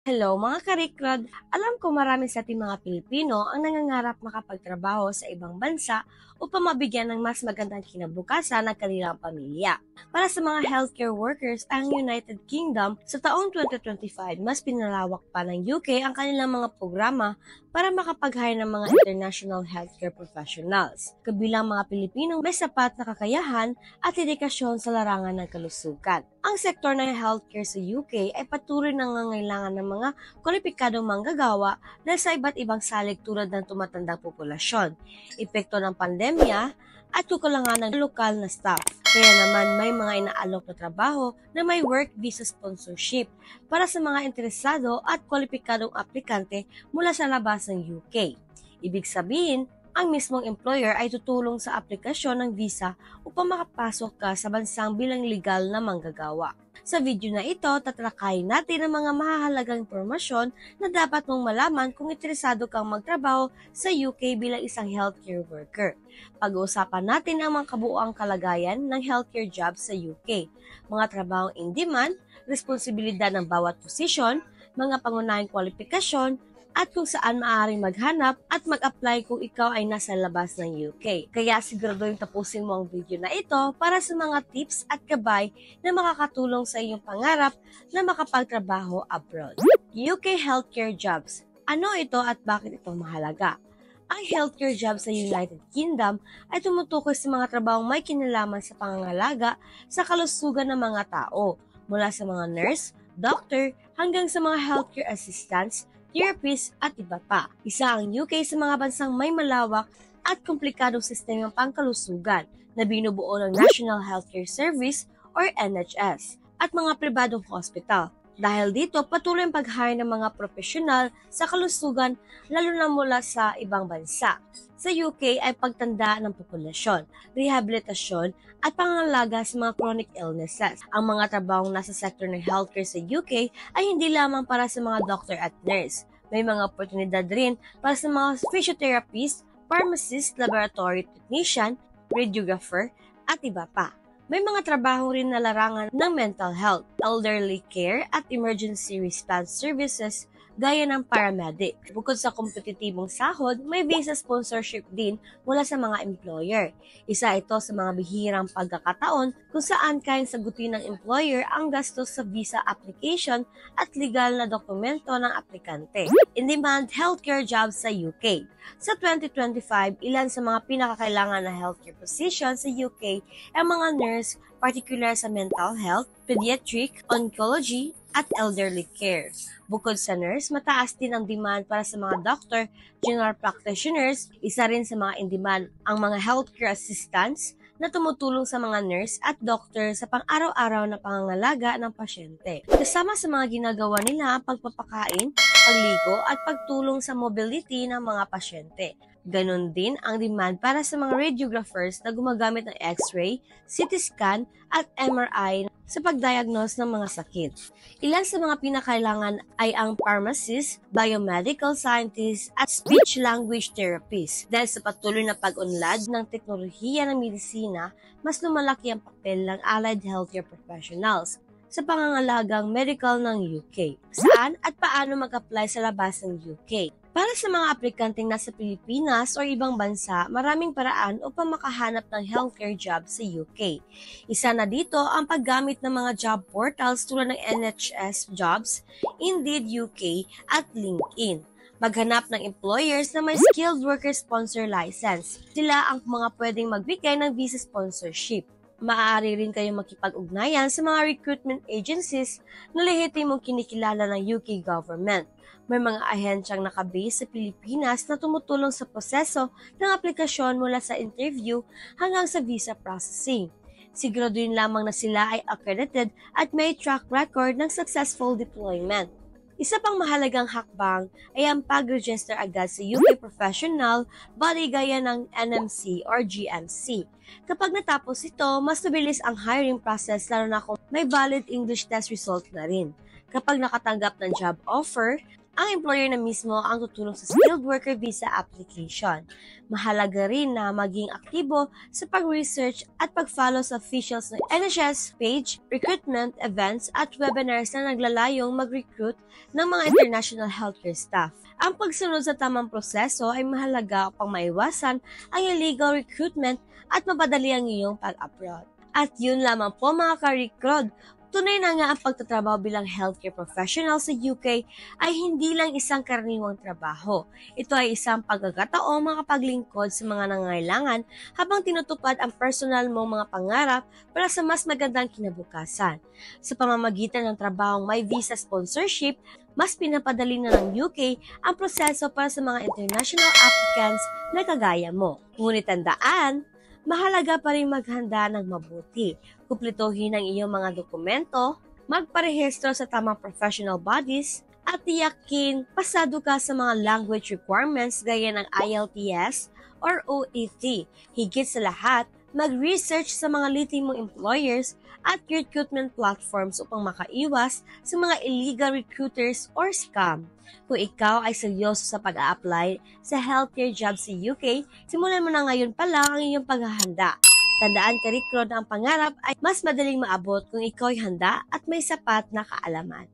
Hello mga karikrod! Alam ko marami sa ating mga Pilipino ang nangangarap makapagtrabaho sa ibang bansa upang mabigyan ng mas magandang kinabukasan ng kanilang pamilya. Para sa mga healthcare workers ang United Kingdom, sa taong 2025 mas pinalawak pa ng UK ang kanilang mga programa para makapag-hire ng mga international healthcare professionals. Kabilang mga Pilipinong may sapat na kakayahan at dedikasyon sa larangan ng kalusugan. Ang sektor ng healthcare sa UK ay patuloy nangangailangan ng mga kwalipikadong manggagawa dahil sa iba't ibang salik tulad ng tumatandang populasyon, epekto ng pandemya, at kukulangan ng lokal na staff. Kaya naman may mga inaalok na trabaho na may work visa sponsorship para sa mga interesado at kwalipikadong aplikante mula sa labas ng UK. Ibig sabihin, ang mismong employer ay tutulong sa aplikasyon ng visa upang makapasok ka sa bansang bilang legal na manggagawa. Sa video na ito, tatalakayin natin ang mga mahahalagang impormasyon na dapat mong malaman kung interesado kang magtrabaho sa UK bilang isang healthcare worker. Pag-uusapan natin ang mga kabuuang kalagayan ng healthcare jobs sa UK, mga trabahong in demand, responsibilidad ng bawat posisyon, mga pangunahing kwalifikasyon, at kung saan maaaring maghanap at mag-apply kung ikaw ay nasa labas ng UK. Kaya siguraduhin tapusin mo ang video na ito para sa mga tips at gabay na makakatulong sa iyong pangarap na makapagtrabaho abroad. UK Healthcare Jobs. Ano ito at bakit ito mahalaga? Ang healthcare job sa United Kingdom ay tumutukoy sa mga trabahong may kinalaman sa pangangalaga sa kalusugan ng mga tao, mula sa mga nurse, doctor, hanggang sa mga healthcare assistants, therapist at iba pa. Isa ang UK sa mga bansang may malawak at komplikadong sistemang pangkalusugan na binubuo ng National Healthcare Service or NHS at mga pribadong hospital. Dahil dito, patuloy ang pag-hire ng mga profesional sa kalusugan lalo na mula sa ibang bansa. Sa UK ay pagtanda ng populasyon, rehabilitasyon at pangangalaga sa mga chronic illnesses. Ang mga trabahong nasa sektor ng healthcare sa UK ay hindi lamang para sa mga doctor at nurse. May mga oportunidad rin para sa mga physiotherapist, pharmacist, laboratory technician, radiographer, at iba pa. May mga trabaho rin na larangan ng mental health, elderly care at emergency response services gaya ng paramedic. Bukod sa kompetitibong sahod, may visa sponsorship din mula sa mga employer. Isa ito sa mga bihirang pagkakataon kung saan kayang sagutin ng employer ang gastos sa visa application at legal na dokumento ng aplikante. In-demand healthcare jobs sa UK. Sa 2025, ilan sa mga pinakakailangan na healthcare positions sa UK ay mga nurse, particular sa mental health, pediatric, oncology, at elderly care. Bukod sa nurse, mataas din ang demand para sa mga doctor, general practitioners, isa rin sa mga in-demand ang mga healthcare assistants na tumutulong sa mga nurse at doctor sa pang-araw-araw na pangangalaga ng pasyente. Kasama sa mga ginagawa nila ang pagpapakain, pagligo at pagtulong sa mobility ng mga pasyente. Ganon din ang demand para sa mga radiographers na gumagamit ng X-ray, CT scan at MRI sa pagdiagnose ng mga sakit. Ilan sa mga pinakailangan ay ang pharmacist, biomedical scientist at speech-language therapist. Dahil sa patuloy na pag-unlad ng teknolohiya ng medisina, mas lumalaki ang papel ng allied healthcare professionals sa pangangalagang medical ng UK. Saan at paano mag-apply sa labas ng UK? Para sa mga aplikanteng nasa Pilipinas o ibang bansa, maraming paraan upang makahanap ng healthcare job sa UK. Isa na dito ang paggamit ng mga job portals tulad ng NHS Jobs, Indeed UK at LinkedIn. Maghanap ng employers na may skilled worker sponsor license. Sila ang mga pwedeng magbigay ng visa sponsorship. Maaari rin kayong makipag-ugnayan sa mga recruitment agencies na lehitimong kinikilala ng UK government. May mga ahensyang nakabase sa Pilipinas na tumutulong sa proseso ng aplikasyon mula sa interview hanggang sa visa processing. Siguraduhin lamang na sila ay accredited at may track record ng successful deployment. Isa pang mahalagang hakbang ay ang pag-register agad sa UK professional body gaya ng NMC or GMC. Kapag natapos ito, mas mabilis ang hiring process lalo na kung may valid English test result na rin. Kapag nakatanggap ng job offer, ang employer na mismo ang tutulong sa skilled worker visa application. Mahalaga rin na maging aktibo sa pag-research at pag-follow sa officials ng NHS page, recruitment events at webinars na naglalayong mag-recruit ng mga international healthcare staff. Ang pagsunod sa tamang proseso ay mahalaga upang maiwasan ang illegal recruitment at mapadali ang iyong pag-abroad. At yun lamang po mga ka-recruit. Tunay na nga ang pagtatrabaho bilang healthcare professional sa UK ay hindi lang isang karaniwang trabaho. Ito ay isang pagkakataong makapaglingkod sa mga nangangailangan habang tinutupad ang personal mong mga pangarap para sa mas magandang kinabukasan. Sa pamamagitan ng trabahong may visa sponsorship, mas pinapadali na ng UK ang proseso para sa mga international applicants na kagaya mo. Ngunit tandaan, mahalaga pa rin maghanda ng mabuti. Kumpletuhin ang iyong mga dokumento, magparehistro sa tamang professional bodies, at tiyakin pasado ka sa mga language requirements gaya ng IELTS or OET. Higit sa lahat, mag-research sa mga liting mong employers at recruitment platforms upang makaiwas sa mga illegal recruiters or scam. Kung ikaw ay seryoso sa pag-a-apply sa healthcare job sa UK, simulan mo na ngayon pa lang ang iyong paghahanda. Tandaan ka recruit na ang pangarap ay mas madaling maabot kung ikaw ay handa at may sapat na kaalaman.